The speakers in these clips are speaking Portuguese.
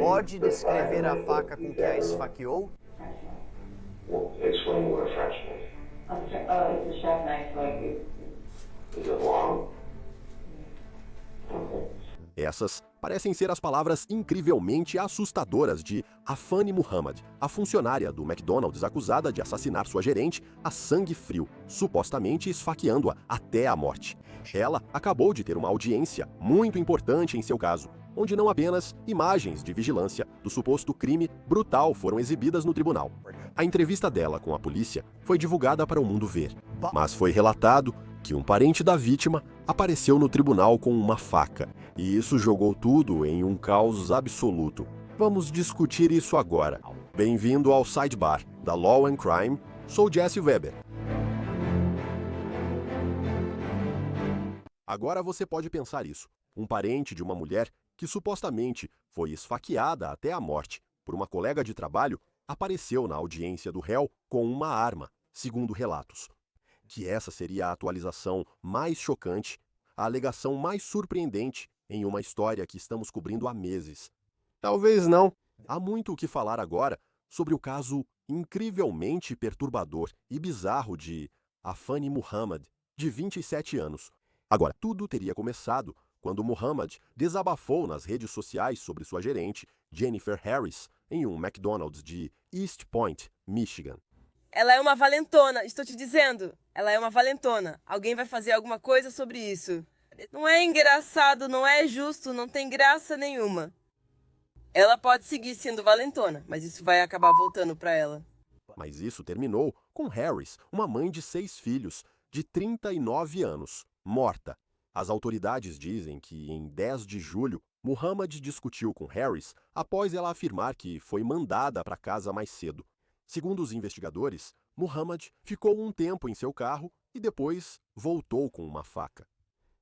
Pode descrever a faca com que a esfaqueou? Well, explain what a French knife. It's a chef knife, like. Is it long? Okay. Essas parecem ser as palavras incrivelmente assustadoras de Afani Muhammad, a funcionária do McDonald's acusada de assassinar sua gerente a sangue frio, supostamente esfaqueando-a até a morte. Ela acabou de ter uma audiência muito importante em seu caso, onde não apenas imagens de vigilância do suposto crime brutal foram exibidas no tribunal. A entrevista dela com a polícia foi divulgada para o mundo ver, mas foi relatado que um parente da vítima apareceu no tribunal com uma faca, e isso jogou tudo em um caos absoluto. Vamos discutir isso agora. Bem-vindo ao Sidebar, da Law and Crime. Sou Jesse Weber. Agora você pode pensar isso. Um parente de uma mulher que supostamente foi esfaqueada até a morte por uma colega de trabalho apareceu na audiência do réu com uma arma, segundo relatos. Que essa seria a atualização mais chocante, a alegação mais surpreendente em uma história que estamos cobrindo há meses. Talvez não. Há muito o que falar agora sobre o caso incrivelmente perturbador e bizarro de Afani Muhammad, de 27 anos. Agora, tudo teria começado quando Muhammad desabafou nas redes sociais sobre sua gerente, Jennifer Harris, em um McDonald's de East Point, Michigan. Ela é uma valentona, estou te dizendo. Ela é uma valentona. Alguém vai fazer alguma coisa sobre isso. Não é engraçado, não é justo, não tem graça nenhuma. Ela pode seguir sendo valentona, mas isso vai acabar voltando para ela. Mas isso terminou com Harris, uma mãe de 6 filhos, de 39 anos, morta. As autoridades dizem que em 10 de julho, Muhammad discutiu com Harris após ela afirmar que foi mandada para casa mais cedo. Segundo os investigadores, Muhammad ficou um tempo em seu carro e depois voltou com uma faca.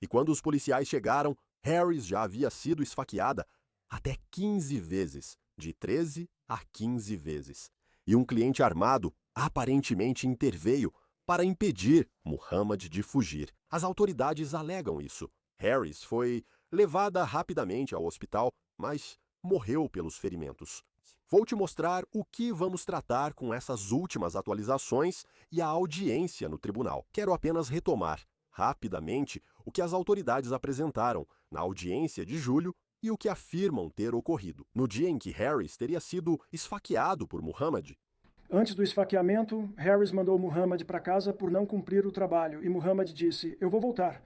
E quando os policiais chegaram, Harris já havia sido esfaqueada até 15 vezes, de 13 a 15 vezes. E um cliente armado aparentemente interveio para impedir Muhammad de fugir. As autoridades alegam isso. Harris foi levada rapidamente ao hospital, mas morreu pelos ferimentos. Vou te mostrar o que vamos tratar com essas últimas atualizações e a audiência no tribunal. Quero apenas retomar, rapidamente, o que as autoridades apresentaram na audiência de julho e o que afirmam ter ocorrido. No dia em que Harris teria sido esfaqueado por Muhammad. Antes do esfaqueamento, Harris mandou Muhammad para casa por não cumprir o trabalho e Muhammad disse, eu vou voltar.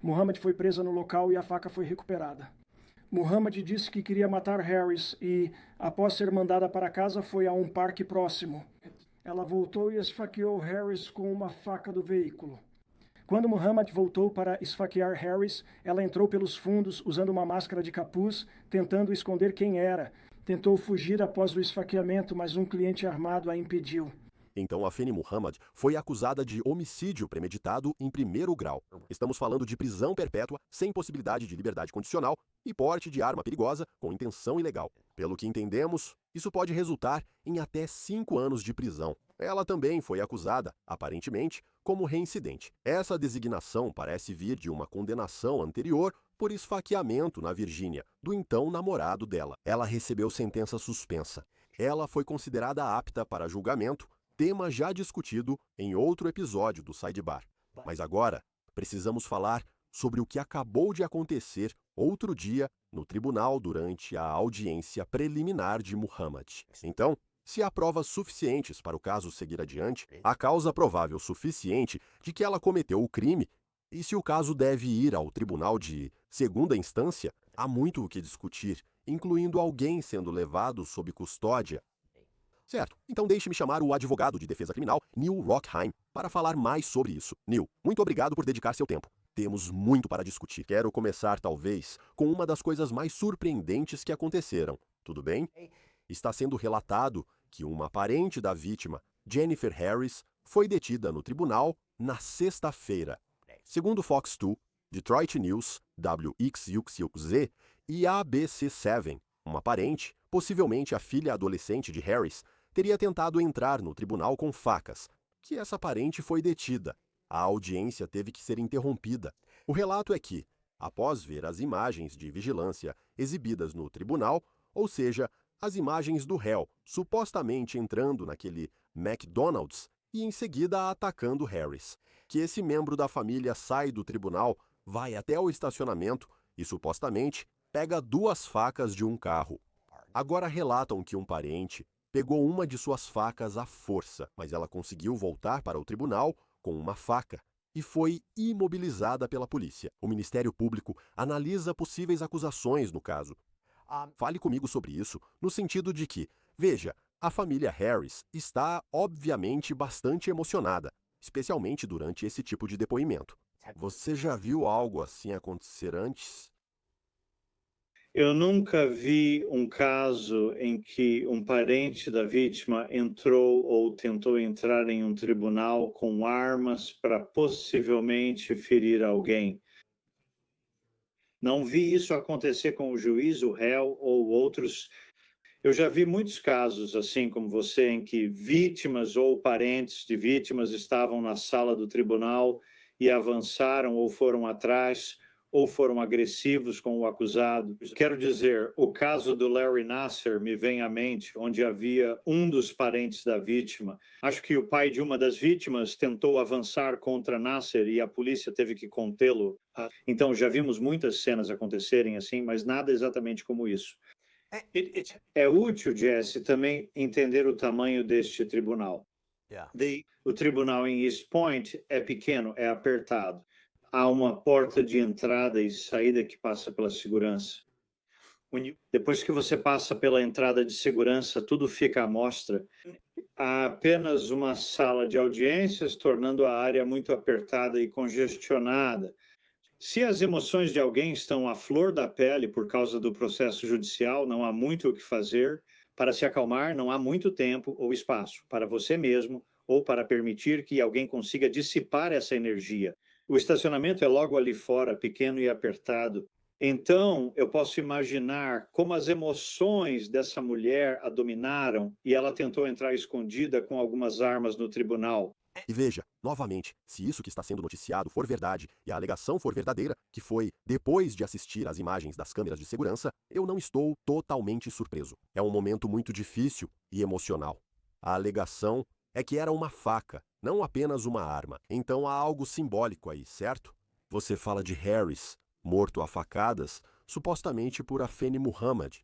Muhammad foi presa no local e a faca foi recuperada. Muhammad disse que queria matar Harris e, após ser mandada para casa, foi a um parque próximo. Ela voltou e esfaqueou Harris com uma faca do veículo. Quando Muhammad voltou para esfaquear Harris, ela entrou pelos fundos usando uma máscara de capuz, tentando esconder quem era. Tentou fugir após o esfaqueamento, mas um cliente armado a impediu. Então Afeni Muhammad foi acusada de homicídio premeditado em 1º grau. Estamos falando de prisão perpétua, sem possibilidade de liberdade condicional e porte de arma perigosa com intenção ilegal. Pelo que entendemos, isso pode resultar em até 5 anos de prisão. Ela também foi acusada, aparentemente, como reincidente. Essa designação parece vir de uma condenação anterior por esfaqueamento na Virgínia, do então namorado dela. Ela recebeu sentença suspensa. Ela foi considerada apta para julgamento, tema já discutido em outro episódio do Sidebar. Mas agora, precisamos falar sobre o que acabou de acontecer outro dia no tribunal durante a audiência preliminar de Muhammad. Então, se há provas suficientes para o caso seguir adiante, há causa provável suficiente de que ela cometeu o crime, e se o caso deve ir ao tribunal de segunda instância, há muito o que discutir, incluindo alguém sendo levado sob custódia. Certo, então deixe-me chamar o advogado de defesa criminal, Neil Rockheim, para falar mais sobre isso. Neil, muito obrigado por dedicar seu tempo. Temos muito para discutir. Quero começar, talvez, com uma das coisas mais surpreendentes que aconteceram. Tudo bem? Está sendo relatado que uma parente da vítima, Jennifer Harris, foi detida no tribunal na sexta-feira. Segundo Fox 2, Detroit News, WXUXZ e ABC7, uma parente, possivelmente a filha adolescente de Harris, teria tentado entrar no tribunal com facas, que essa parente foi detida. A audiência teve que ser interrompida. O relato é que, após ver as imagens de vigilância exibidas no tribunal, ou seja, as imagens do réu supostamente entrando naquele McDonald's e em seguida atacando Harris. Que esse membro da família sai do tribunal, vai até o estacionamento e supostamente pega 2 facas de um carro. Agora relatam que um parente pegou uma de suas facas à força, mas ela conseguiu voltar para o tribunal com uma faca e foi imobilizada pela polícia. O Ministério Público analisa possíveis acusações no caso. Fale comigo sobre isso, no sentido de que, veja, a família Harris está, obviamente, bastante emocionada, especialmente durante esse tipo de depoimento. Você já viu algo assim acontecer antes? Eu nunca vi um caso em que um parente da vítima entrou ou tentou entrar em um tribunal com armas para possivelmente ferir alguém. Não vi isso acontecer com o juiz, o réu ou outros. Eu já vi muitos casos, assim como você, em que vítimas ou parentes de vítimas estavam na sala do tribunal e avançaram ou foram atrás ou foram agressivos com o acusado. Quero dizer, o caso do Larry Nassar me vem à mente, onde havia um dos parentes da vítima. Acho que o pai de uma das vítimas tentou avançar contra Nassar e a polícia teve que contê-lo. Então, já vimos muitas cenas acontecerem assim, mas nada exatamente como isso. É útil, Jesse, também entender o tamanho deste tribunal. O tribunal em East Point é pequeno, é apertado. Há uma porta de entrada e saída que passa pela segurança. Depois que você passa pela entrada de segurança, tudo fica à mostra. Há apenas uma sala de audiências, tornando a área muito apertada e congestionada. Se as emoções de alguém estão à flor da pele por causa do processo judicial, não há muito o que fazer. Para se acalmar, não há muito tempo ou espaço para você mesmo ou para permitir que alguém consiga dissipar essa energia. O estacionamento é logo ali fora, pequeno e apertado. Então, eu posso imaginar como as emoções dessa mulher a dominaram e ela tentou entrar escondida com algumas armas no tribunal. E veja, novamente, se isso que está sendo noticiado for verdade e a alegação for verdadeira, que foi depois de assistir às imagens das câmeras de segurança, eu não estou totalmente surpreso. É um momento muito difícil e emocional. A alegação é que era uma faca, não apenas uma arma. Então há algo simbólico aí, certo? Você fala de Harris, morto a facadas, supostamente por Afeni Muhammad,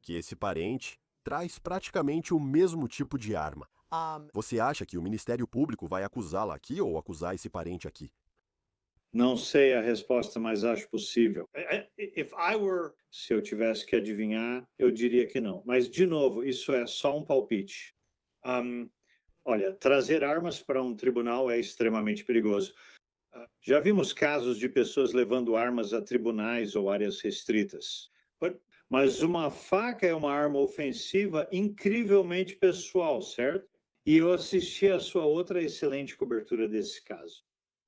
que esse parente traz praticamente o mesmo tipo de arma. Você acha que o Ministério Público vai acusá-la aqui ou acusar esse parente aqui? Não sei a resposta, mas acho possível. Se eu tivesse que adivinhar, eu diria que não. Mas, de novo, isso é só um palpite. Olha, trazer armas para um tribunal é extremamente perigoso. Já vimos casos de pessoas levando armas a tribunais ou áreas restritas. Mas uma faca é uma arma ofensiva incrivelmente pessoal, certo? E eu assisti a sua outra excelente cobertura desse caso.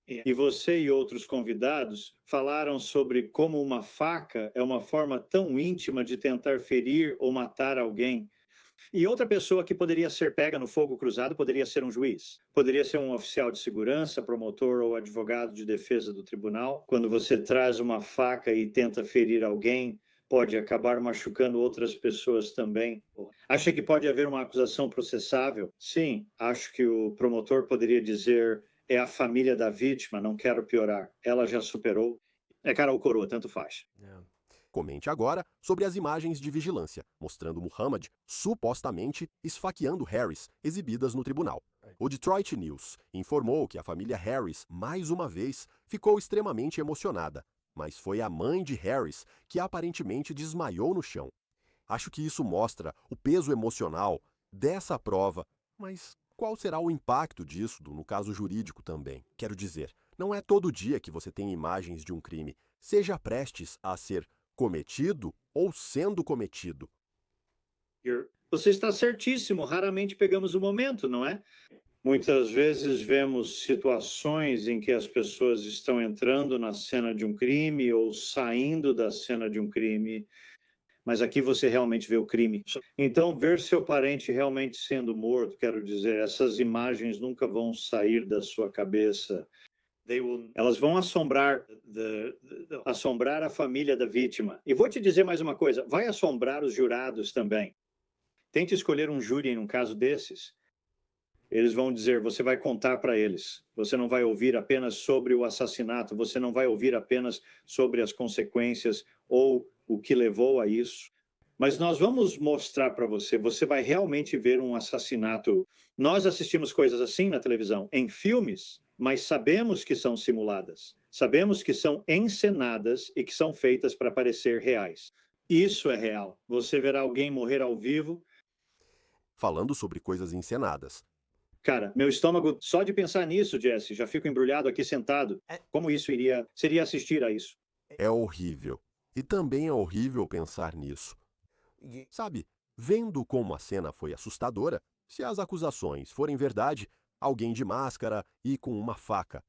E você e outros convidados falaram sobre como uma faca é uma forma tão íntima de tentar ferir ou matar alguém. E outra pessoa que poderia ser pega no fogo cruzado poderia ser um juiz, poderia ser um oficial de segurança, promotor ou advogado de defesa do tribunal. Quando você traz uma faca e tenta ferir alguém, pode acabar machucando outras pessoas também. Acha que pode haver uma acusação processável? Sim, acho que o promotor poderia dizer: é a família da vítima, não quero piorar. Ela já superou. É cara ou coroa, tanto faz. Comente agora sobre as imagens de vigilância, mostrando Muhammad supostamente esfaqueando Harris, exibidas no tribunal. O Detroit News informou que a família Harris, mais uma vez, ficou extremamente emocionada, mas foi a mãe de Harris que aparentemente desmaiou no chão. Acho que isso mostra o peso emocional dessa prova, mas qual será o impacto disso no caso jurídico também? Quero dizer, não é todo dia que você tem imagens de um crime, seja prestes a ser cometido ou sendo cometido. Você está certíssimo, raramente pegamos o momento, não é? Muitas vezes vemos situações em que as pessoas estão entrando na cena de um crime ou saindo da cena de um crime, mas aqui você realmente vê o crime. Então, ver seu parente realmente sendo morto, quero dizer, essas imagens nunca vão sair da sua cabeça. Elas vão assombrar a família da vítima. E vou te dizer mais uma coisa, vai assombrar os jurados também. Tente escolher um júri em um caso desses. Eles vão dizer, você vai contar para eles. Você não vai ouvir apenas sobre o assassinato, você não vai ouvir apenas sobre as consequências ou o que levou a isso. Mas nós vamos mostrar para você, você vai realmente ver um assassinato. Nós assistimos coisas assim na televisão, em filmes, mas sabemos que são simuladas. Sabemos que são encenadas e que são feitas para parecer reais. Isso é real. Você verá alguém morrer ao vivo. Falando sobre coisas encenadas. Cara, meu estômago, só de pensar nisso, Jesse, já fico embrulhado aqui sentado. Como isso seria assistir a isso? É horrível. E também é horrível pensar nisso. Sabe, vendo como a cena foi assustadora, se as acusações forem verdade, alguém de máscara e com uma faca.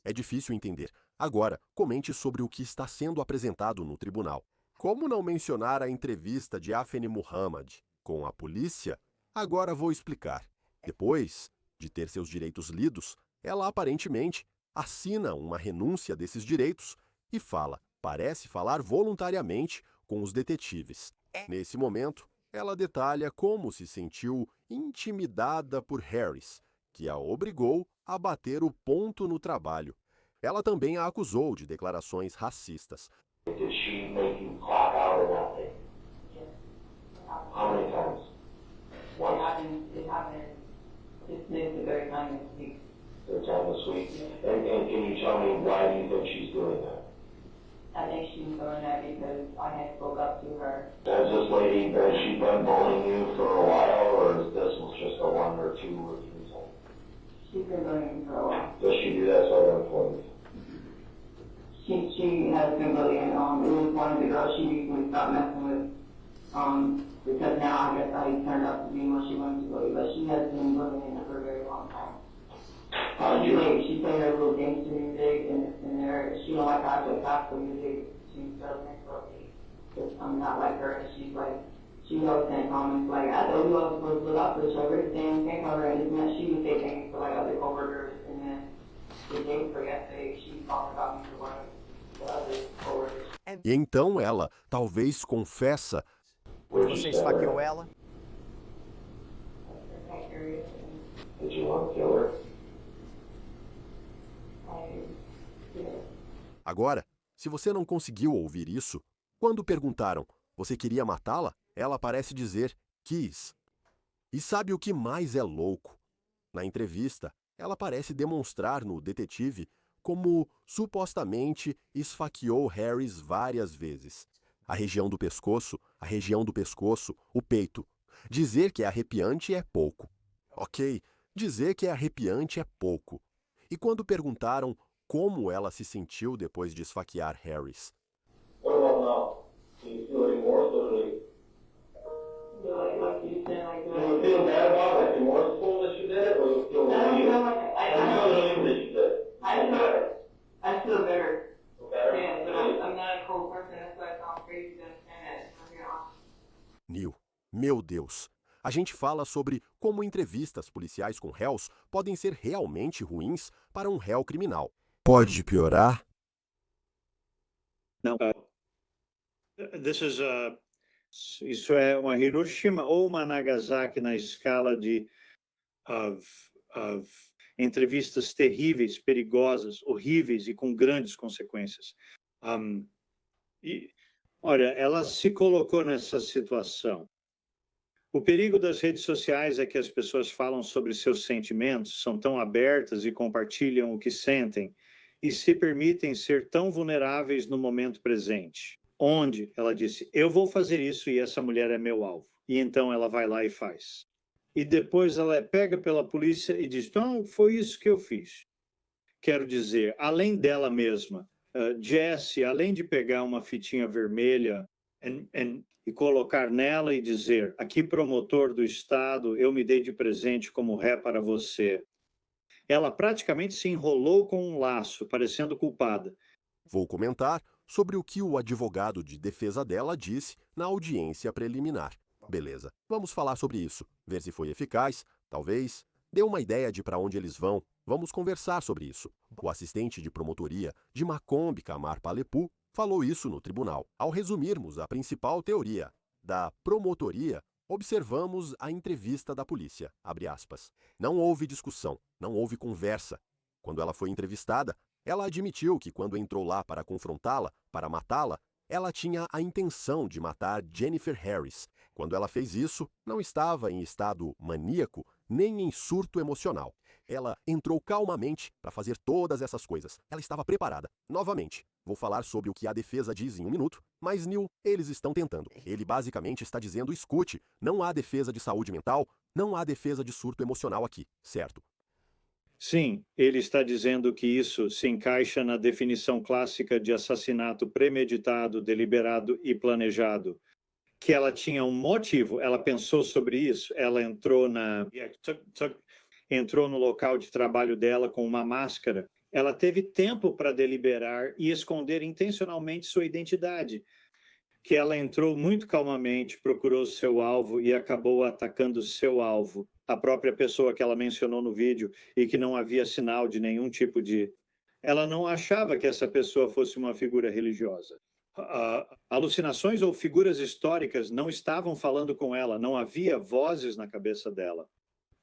É difícil entender. Agora, comente sobre o que está sendo apresentado no tribunal. Como não mencionar a entrevista de Afeni Muhammad com a polícia? Agora vou explicar. Depois de ter seus direitos lidos, ela aparentemente assina uma renúncia desses direitos e parece falar voluntariamente com os detetives. Nesse momento, ela detalha como se sentiu intimidada por Harris, que a obrigou a bater o ponto no trabalho. Ela também a acusou de declarações racistas. Did she make you clock out or nothing? How many times? It happened just the third time this week. Third time this week? And can you tell me why do you think she's doing that? I think she was doing that because I had spoke up to her. Has this lady, has she been bullying you for a while, or is this just a 1 or 2 or 3 time? She's been bullying me for a while. Does she do that to other employees? She has been bullying. It was one of the girls she recently stopped messing with. Because now I guess I turned out to be what she wanted to bully, but she has been bullying her for a very long time. She played her little gangster music and she don't like how I play classical music. She does next door because I'm not like her, and she's like, she always saying comments like, I thought we all supposed to look out for each other, and came over and this and she would say things to like other coworkers, and then the day before yesterday she talked about me to one of the other coworkers. E então ela talvez confessa. Você esfaqueou ela? Did you want to kill her? Agora, se você não conseguiu ouvir isso, quando perguntaram, você queria matá-la? Ela parece dizer, quis. E sabe o que mais é louco? Na entrevista, ela parece demonstrar no detetive como supostamente esfaqueou Harris várias vezes. A região do pescoço, o peito. Dizer que é arrepiante é pouco. Ok, dizer que é arrepiante é pouco. E quando perguntaram como ela se sentiu depois de esfaquear Harris? What about now? Do you feel remorse or Like you said, like do you feel bad about it? Remorseful that you did it, or you feel relieved? Relieved that you did it? I feel better. Better? Yeah, but I'm not a cold person. That's why it sounds crazy to understand that. I'm here on. Neil, meu Deus. A gente fala sobre como entrevistas policiais com réus podem ser realmente ruins para um réu criminal. Pode piorar? Não. Isso é uma Hiroshima ou uma Nagasaki na escala de entrevistas terríveis, perigosas, horríveis e com grandes consequências. Olha, ela se colocou nessa situação. O perigo das redes sociais é que as pessoas falam sobre seus sentimentos, são tão abertas e compartilham o que sentem e se permitem ser tão vulneráveis no momento presente. Onde ela disse, eu vou fazer isso e essa mulher é meu alvo. E então ela vai lá e faz. E depois ela é pega pela polícia e diz, não, foi isso que eu fiz. Quero dizer, além dela mesma, Jessie, além de pegar uma fitinha vermelha e colocar nela e dizer, aqui promotor do Estado, eu me dei de presente como ré para você. Ela praticamente se enrolou com um laço, parecendo culpada. Vou comentar sobre o que o advogado de defesa dela disse na audiência preliminar. Beleza, vamos falar sobre isso, ver se foi eficaz, talvez, Dê uma ideia de para onde eles vão. Vamos conversar sobre isso. O assistente de promotoria de Macomb Kamar Palepu falou isso no tribunal. Ao resumirmos a principal teoria da promotoria, observamos a entrevista da polícia, abre aspas. Não houve discussão, não houve conversa. Quando ela foi entrevistada, ela admitiu que quando entrou lá para confrontá-la, para matá-la, ela tinha a intenção de matar Jennifer Harris. Quando ela fez isso, não estava em estado maníaco nem em surto emocional. Ela entrou calmamente para fazer todas essas coisas. Ela estava preparada. Novamente, vou falar sobre o que a defesa diz em um minuto, mas, Neil, eles estão tentando. Ele basicamente está dizendo, escute, não há defesa de saúde mental, não há defesa de surto emocional aqui, certo? Sim, ele está dizendo que isso se encaixa na definição clássica de assassinato premeditado, deliberado e planejado. Que ela tinha um motivo, ela pensou sobre isso, ela entrou no local de trabalho dela com uma máscara. Ela teve tempo para deliberar e esconder intencionalmente sua identidade. Que ela entrou muito calmamente, procurou seu alvo e acabou atacando seu alvo. A própria pessoa que ela mencionou no vídeo e que não havia sinal de nenhum tipo de... Ela não achava que essa pessoa fosse uma figura religiosa. Alucinações ou figuras históricas não estavam falando com ela, não havia vozes na cabeça dela.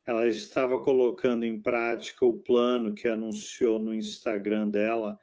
Ela estava colocando em prática o plano que anunciou no Instagram dela.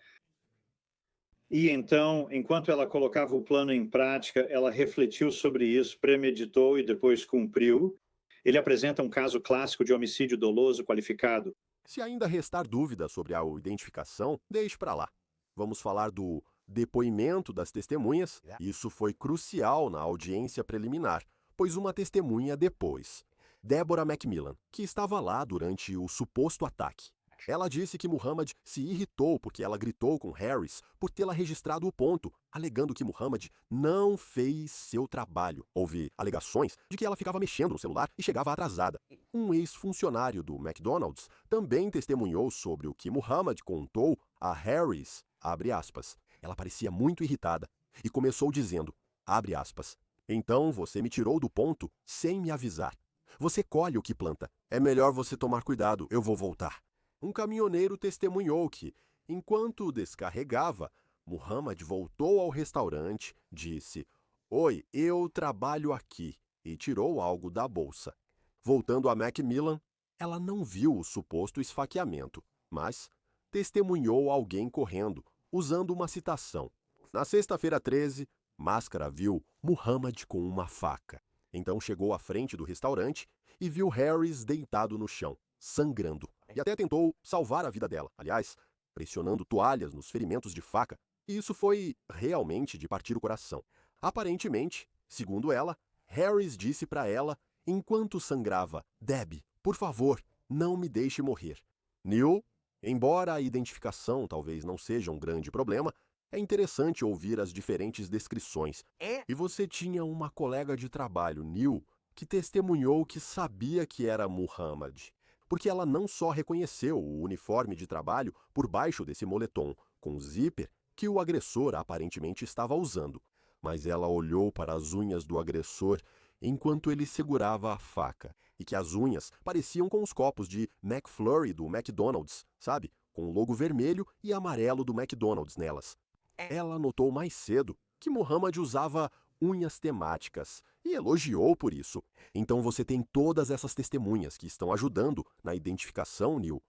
E então, enquanto ela colocava o plano em prática, ela refletiu sobre isso, premeditou e depois cumpriu. Ele apresenta um caso clássico de homicídio doloso qualificado. Se ainda restar dúvida sobre a identificação, deixe para lá. Vamos falar do depoimento das testemunhas. Isso foi crucial na audiência preliminar, pois uma testemunha depois, Deborah Macmillan, que estava lá durante o suposto ataque. Ela disse que Muhammad se irritou porque ela gritou com Harris por tê-la registrado o ponto, alegando que Muhammad não fez seu trabalho. Houve alegações de que ela ficava mexendo no celular e chegava atrasada. Um ex-funcionário do McDonald's também testemunhou sobre o que Muhammad contou a Harris, abre aspas. Ela parecia muito irritada e começou dizendo, abre aspas, então você me tirou do ponto sem me avisar. Você colhe o que planta. É melhor você tomar cuidado, eu vou voltar. Um caminhoneiro testemunhou que, enquanto descarregava, Muhammad voltou ao restaurante, disse, oi, eu trabalho aqui, e tirou algo da bolsa. Voltando a Macmillan, ela não viu o suposto esfaqueamento, mas testemunhou alguém correndo, usando uma citação. Na sexta-feira 13, Máscara viu Muhammad com uma faca. Então chegou à frente do restaurante e viu Harris deitado no chão, sangrando. E até tentou salvar a vida dela, aliás, pressionando toalhas nos ferimentos de faca. E isso foi realmente de partir o coração. Aparentemente, segundo ela, Harris disse para ela, enquanto sangrava, Debbie, por favor, não me deixe morrer. Neil, embora a identificação talvez não seja um grande problema, é interessante ouvir as diferentes descrições. E você tinha uma colega de trabalho, Neil, que testemunhou que sabia que era Muhammad. Porque ela não só reconheceu o uniforme de trabalho por baixo desse moletom com zíper que o agressor aparentemente estava usando, mas ela olhou para as unhas do agressor enquanto ele segurava a faca, e que as unhas pareciam com os copos de McFlurry do McDonald's, sabe? Com o logo vermelho e amarelo do McDonald's nelas. Ela notou mais cedo que Muhammad usava unhas temáticas e elogiou por isso. Então você tem todas essas testemunhas que estão ajudando na identificação, Neil.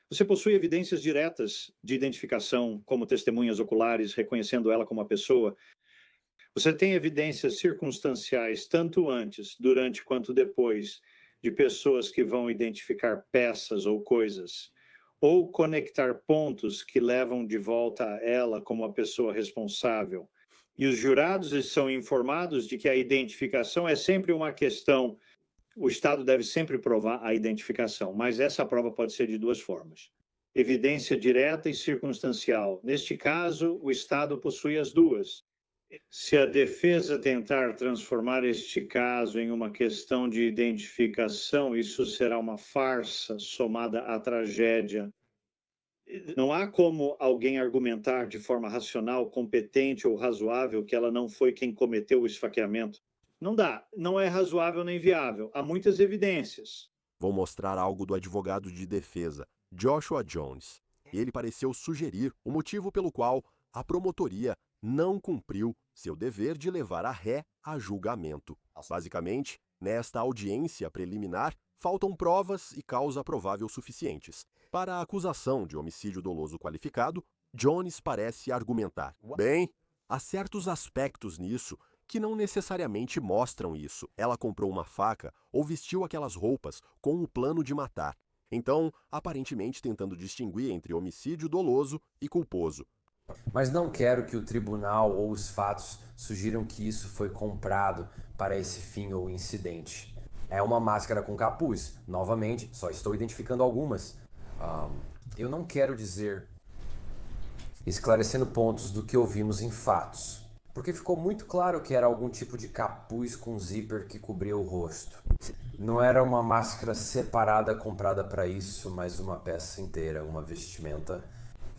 Você possui evidências diretas de identificação, como testemunhas oculares, reconhecendo ela como uma pessoa. Você tem evidências circunstanciais, tanto antes, durante quanto depois, de pessoas que vão identificar peças ou coisas, ou conectar pontos que levam de volta a ela como a pessoa responsável. E os jurados são informados de que a identificação é sempre uma questão. O Estado deve sempre provar a identificação, mas essa prova pode ser de duas formas. Evidência direta e circunstancial. Neste caso, o Estado possui as duas. Se a defesa tentar transformar este caso em uma questão de identificação, isso será uma farsa somada à tragédia. Não há como alguém argumentar de forma racional, competente ou razoável que ela não foi quem cometeu o esfaqueamento. Não dá, não é razoável nem viável. Há muitas evidências. Vou mostrar algo do advogado de defesa, Joshua Jones. Ele pareceu sugerir o motivo pelo qual a promotoria não cumpriu seu dever de levar a ré a julgamento. Basicamente, nesta audiência preliminar, faltam provas e causa provável suficientes. Para a acusação de homicídio doloso qualificado, Jones parece argumentar: bem, há certos aspectos nisso que não necessariamente mostram isso. Ela comprou uma faca ou vestiu aquelas roupas com o plano de matar. Então, aparentemente tentando distinguir entre homicídio doloso e culposo. Mas não quero que o tribunal ou os fatos sugiram que isso foi comprado para esse fim ou incidente. É uma máscara com capuz. Novamente, só estou identificando algumas. Eu não quero dizer, esclarecendo pontos do que ouvimos em fatos, porque ficou muito claro que era algum tipo de capuz com zíper que cobria o rosto. Não era uma máscara separada comprada para isso, mas uma peça inteira, uma vestimenta.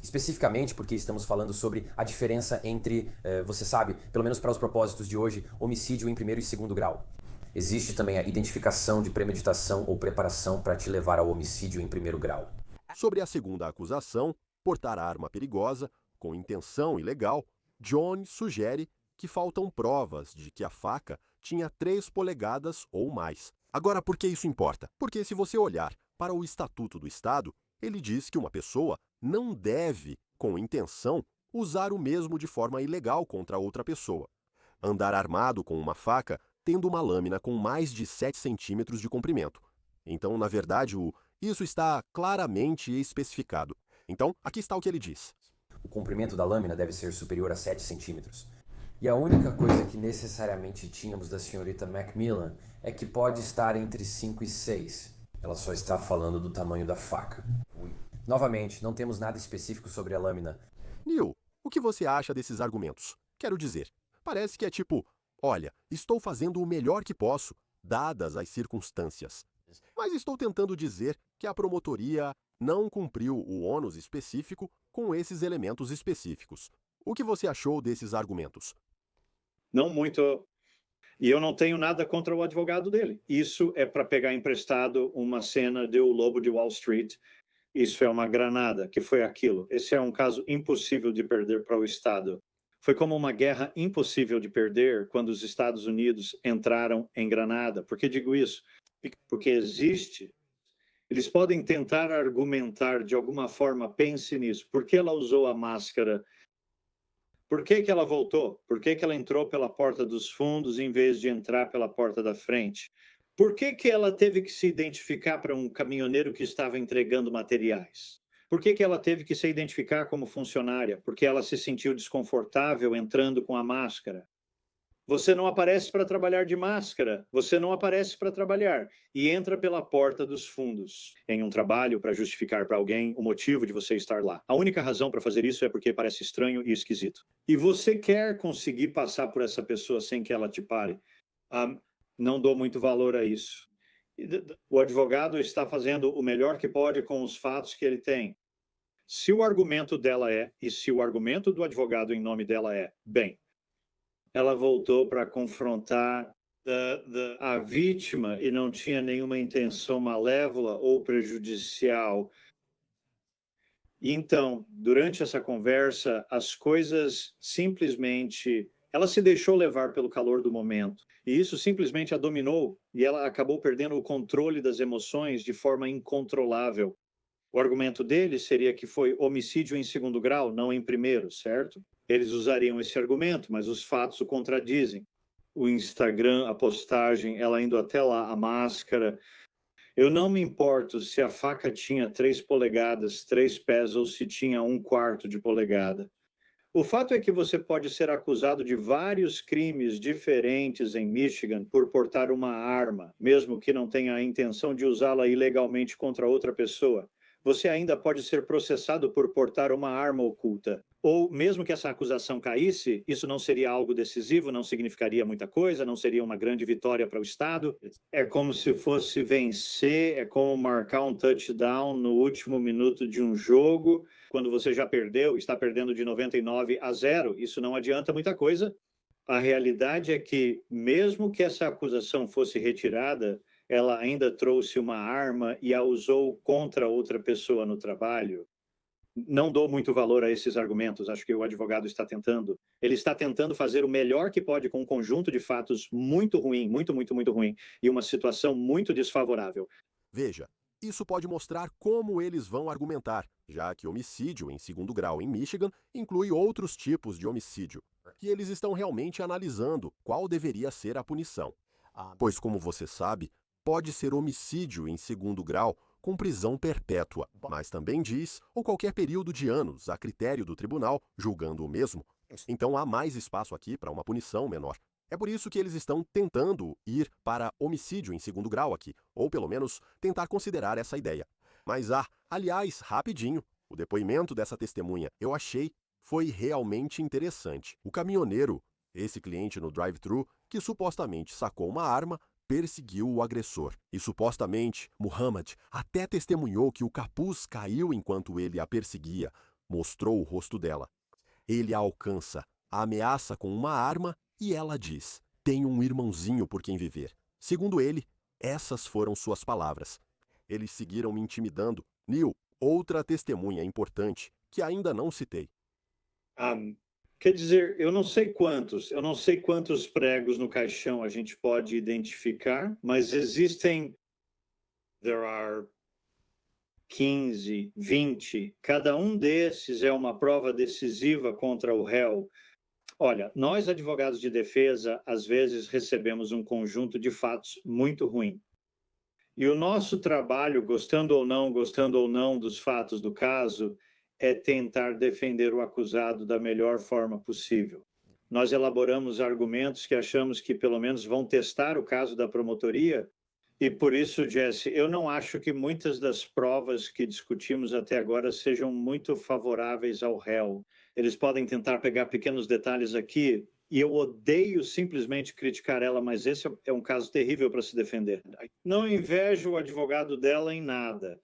Especificamente porque estamos falando sobre a diferença entre, você sabe, pelo menos para os propósitos de hoje, homicídio em primeiro e segundo grau. Existe também a identificação de premeditação ou preparação para te levar ao homicídio em primeiro grau. Sobre a segunda acusação, portar arma perigosa, com intenção ilegal, Jones sugere que faltam provas de que a faca tinha 3 polegadas ou mais. Agora, por que isso importa? Porque se você olhar para o Estatuto do Estado, ele diz que uma pessoa não deve, com intenção, usar o mesmo de forma ilegal contra outra pessoa. Andar armado com uma faca tendo uma lâmina com mais de 7 centímetros de comprimento. Então, na verdade, isso está claramente especificado. Então, aqui está o que ele diz. O comprimento da lâmina deve ser superior a 7 centímetros. E a única coisa que necessariamente tínhamos da senhorita Macmillan é que pode estar entre 5 e 6. Ela só está falando do tamanho da faca. Novamente, não temos nada específico sobre a lâmina. Neil, o que você acha desses argumentos? Quero dizer, parece que é tipo, olha, estou fazendo o melhor que posso, dadas as circunstâncias. Mas estou tentando dizer que a promotoria não cumpriu o ônus específico com esses elementos específicos. O que você achou desses argumentos? Não muito. E eu não tenho nada contra o advogado dele. Isso é para pegar emprestado uma cena de O Lobo de Wall Street. Isso é uma granada, que foi aquilo. Esse é um caso impossível de perder para o Estado. Foi como uma guerra impossível de perder quando os Estados Unidos entraram em Granada. Por que digo isso? Porque existe. Eles podem tentar argumentar de alguma forma, pense nisso. Por que ela usou a máscara? Por que ela voltou? Por que ela entrou pela porta dos fundos em vez de entrar pela porta da frente? Por que ela teve que se identificar para um caminhoneiro que estava entregando materiais? Por que ela teve que se identificar como funcionária? Porque ela se sentiu desconfortável entrando com a máscara. Você não aparece para trabalhar de máscara, você não aparece para trabalhar e entra pela porta dos fundos em um trabalho para justificar para alguém o motivo de você estar lá. A única razão para fazer isso é porque parece estranho e esquisito. E você quer conseguir passar por essa pessoa sem que ela te pare. Não dou muito valor a isso. O advogado está fazendo o melhor que pode com os fatos que ele tem. Se o argumento dela e se o argumento do advogado em nome dela bem, ela voltou para confrontar a vítima e não tinha nenhuma intenção malévola ou prejudicial. E então, durante essa conversa, as coisas simplesmente... Ela se deixou levar pelo calor do momento. E isso simplesmente a dominou e ela acabou perdendo o controle das emoções de forma incontrolável. O argumento dele seria que foi homicídio em segundo grau, não em primeiro, certo? Eles usariam esse argumento, mas os fatos o contradizem. O Instagram, a postagem, ela indo até lá, a máscara. Eu não me importo se a faca tinha 3 polegadas, 3 pés, ou se tinha 1/4 de polegada. O fato é que você pode ser acusado de vários crimes diferentes em Michigan por portar uma arma, mesmo que não tenha a intenção de usá-la ilegalmente contra outra pessoa. Você ainda pode ser processado por portar uma arma oculta. Ou, mesmo que essa acusação caísse, isso não seria algo decisivo, não significaria muita coisa, não seria uma grande vitória para o Estado. É como se fosse vencer, é como marcar um touchdown no último minuto de um jogo, quando você já perdeu, está perdendo de 99-0. Isso não adianta muita coisa. A realidade é que, mesmo que essa acusação fosse retirada, ela ainda trouxe uma arma e a usou contra outra pessoa no trabalho. Não dou muito valor a esses argumentos, acho que o advogado está tentando. Ele está tentando fazer o melhor que pode com um conjunto de fatos muito ruim, muito ruim, e uma situação muito desfavorável. Veja, isso pode mostrar como eles vão argumentar, já que homicídio em segundo grau em Michigan inclui outros tipos de homicídio, e eles estão realmente analisando qual deveria ser a punição. Pois, como você sabe, pode ser homicídio em segundo grau com prisão perpétua, mas também diz, ou qualquer período de anos, a critério do tribunal, julgando o mesmo. Então há mais espaço aqui para uma punição menor. É por isso que eles estão tentando ir para homicídio em segundo grau aqui, ou pelo menos tentar considerar essa ideia. Mas aliás, rapidinho, o depoimento dessa testemunha, eu achei, foi realmente interessante. O caminhoneiro, esse cliente no drive-thru, que supostamente sacou uma arma, perseguiu o agressor. E supostamente, Muhammad até testemunhou que o capuz caiu enquanto ele a perseguia, mostrou o rosto dela. Ele a alcança, a ameaça com uma arma e ela diz: "Tenho um irmãozinho por quem viver." Segundo ele, essas foram suas palavras. Eles seguiram me intimidando. Neil, outra testemunha importante que ainda não citei. Quer dizer, eu não sei quantos pregos no caixão a gente pode identificar, mas there are 15, 20, cada um desses é uma prova decisiva contra o réu. Olha, nós advogados de defesa, às vezes recebemos um conjunto de fatos muito ruim. E o nosso trabalho, gostando ou não dos fatos do caso, é tentar defender o acusado da melhor forma possível. Nós elaboramos argumentos que achamos que pelo menos vão testar o caso da promotoria, e por isso, Jesse, eu não acho que muitas das provas que discutimos até agora sejam muito favoráveis ao réu. Eles podem tentar pegar pequenos detalhes aqui, e eu odeio simplesmente criticar ela, mas esse é um caso terrível para se defender. Não invejo o advogado dela em nada.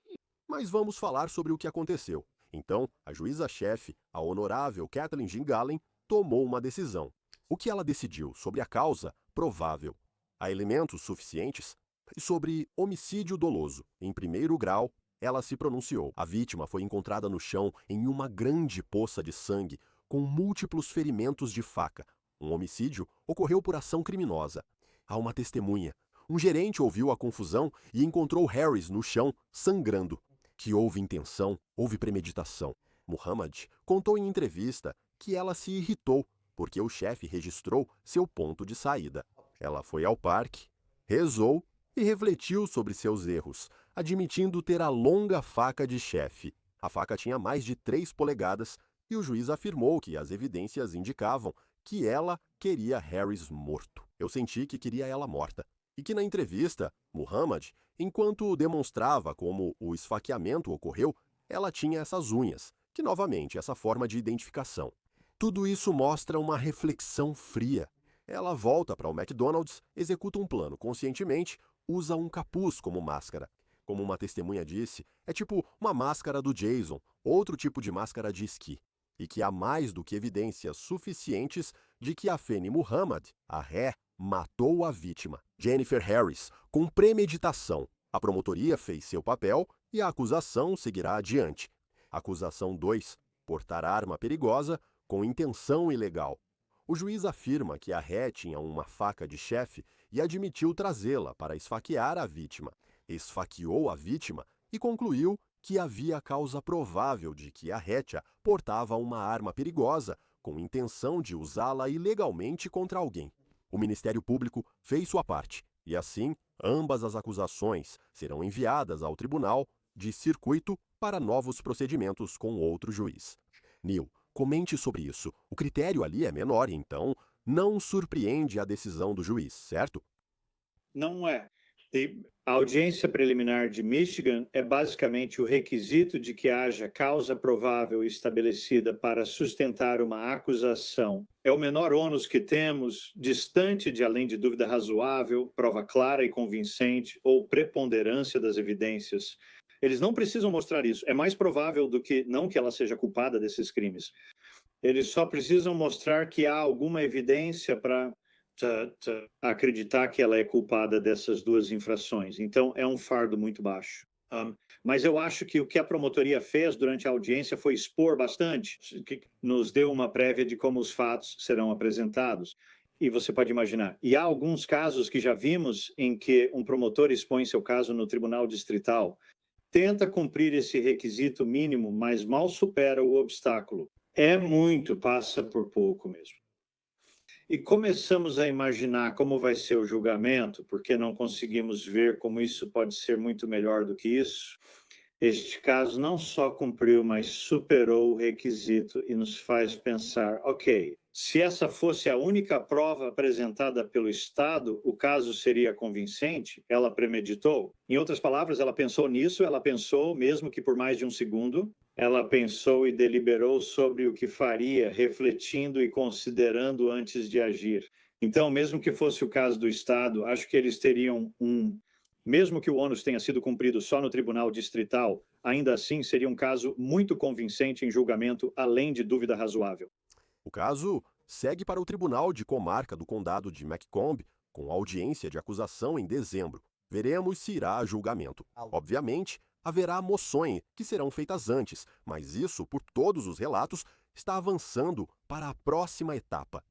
Mas vamos falar sobre o que aconteceu. Então, a juíza-chefe, a honorável Kathleen Jean Gallen, tomou uma decisão. O que ela decidiu sobre a causa provável? Há elementos suficientes? Sobre homicídio doloso, em primeiro grau, ela se pronunciou. A vítima foi encontrada no chão em uma grande poça de sangue, com múltiplos ferimentos de faca. Um homicídio ocorreu por ação criminosa. Há uma testemunha. Um gerente ouviu a confusão e encontrou Harris no chão, sangrando. Que houve intenção, houve premeditação. Muhammad contou em entrevista que ela se irritou porque o chefe registrou seu ponto de saída. Ela foi ao parque, rezou e refletiu sobre seus erros, admitindo ter a longa faca de chefe. A faca tinha mais de 3 polegadas e o juiz afirmou que as evidências indicavam que ela queria Harris morto. Eu senti que queria ela morta. E que na entrevista, Muhammad, enquanto demonstrava como o esfaqueamento ocorreu, ela tinha essas unhas, que novamente essa forma de identificação. Tudo isso mostra uma reflexão fria. Ela volta para o McDonald's, executa um plano conscientemente, usa um capuz como máscara. Como uma testemunha disse, é tipo uma máscara do Jason, outro tipo de máscara de esqui. E que há mais do que evidências suficientes de que a Feni Muhammad, a ré, matou a vítima, Jennifer Harris, com premeditação. A promotoria fez seu papel e a acusação seguirá adiante. Acusação 2. Portar arma perigosa com intenção ilegal. O juiz afirma que a ré tinha uma faca de chefe e admitiu trazê-la para esfaquear a vítima. Esfaqueou a vítima e concluiu que havia causa provável de que a rétia portava uma arma perigosa com intenção de usá-la ilegalmente contra alguém. O Ministério Público fez sua parte e, assim, ambas as acusações serão enviadas ao Tribunal de Circuito para novos procedimentos com outro juiz. Neil, comente sobre isso. O critério ali é menor, então não surpreende a decisão do juiz, certo? Não é. A audiência preliminar de Michigan é basicamente o requisito de que haja causa provável estabelecida para sustentar uma acusação. É o menor ônus que temos, distante de além de dúvida razoável, prova clara e convincente ou preponderância das evidências. Eles não precisam mostrar isso. É mais provável do que não que ela seja culpada desses crimes. Eles só precisam mostrar que há alguma evidência para acreditar que ela é culpada dessas duas infrações. Então, é um fardo muito baixo. Mas eu acho que o que a promotoria fez durante a audiência foi expor bastante, que nos deu uma prévia de como os fatos serão apresentados. E você pode imaginar, e há alguns casos que já vimos em que um promotor expõe seu caso no tribunal distrital, tenta cumprir esse requisito mínimo, mas mal supera o obstáculo. É muito, passa por pouco mesmo. E começamos a imaginar como vai ser o julgamento, porque não conseguimos ver como isso pode ser muito melhor do que isso. Este caso não só cumpriu, mas superou o requisito e nos faz pensar, ok, se essa fosse a única prova apresentada pelo Estado, o caso seria convincente? Ela premeditou? Em outras palavras, ela pensou nisso, ela pensou, mesmo que por mais de um segundo, ela pensou e deliberou sobre o que faria, refletindo e considerando antes de agir. Então, mesmo que fosse o caso do Estado, acho que eles teriam mesmo que o ônus tenha sido cumprido só no tribunal distrital, ainda assim seria um caso muito convincente em julgamento, além de dúvida razoável. O caso segue para o Tribunal de Comarca do Condado de Macomb, com audiência de acusação em dezembro. Veremos se irá a julgamento. Obviamente, haverá moções que serão feitas antes, mas isso, por todos os relatos, está avançando para a próxima etapa.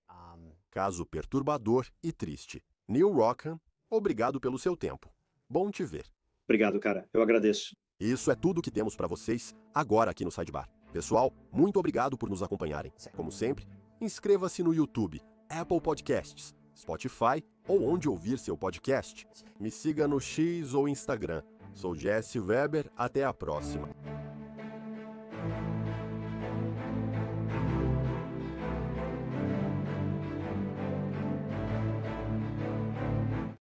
Caso perturbador e triste. Neil Rockham, obrigado pelo seu tempo. Bom te ver. Obrigado, cara. Eu agradeço. Isso é tudo que temos para vocês agora aqui no Sidebar. Pessoal, muito obrigado por nos acompanharem. Como sempre, inscreva-se no YouTube, Apple Podcasts, Spotify ou onde ouvir seu podcast. Me siga no X ou Instagram. Sou Jesse Weber, até a próxima.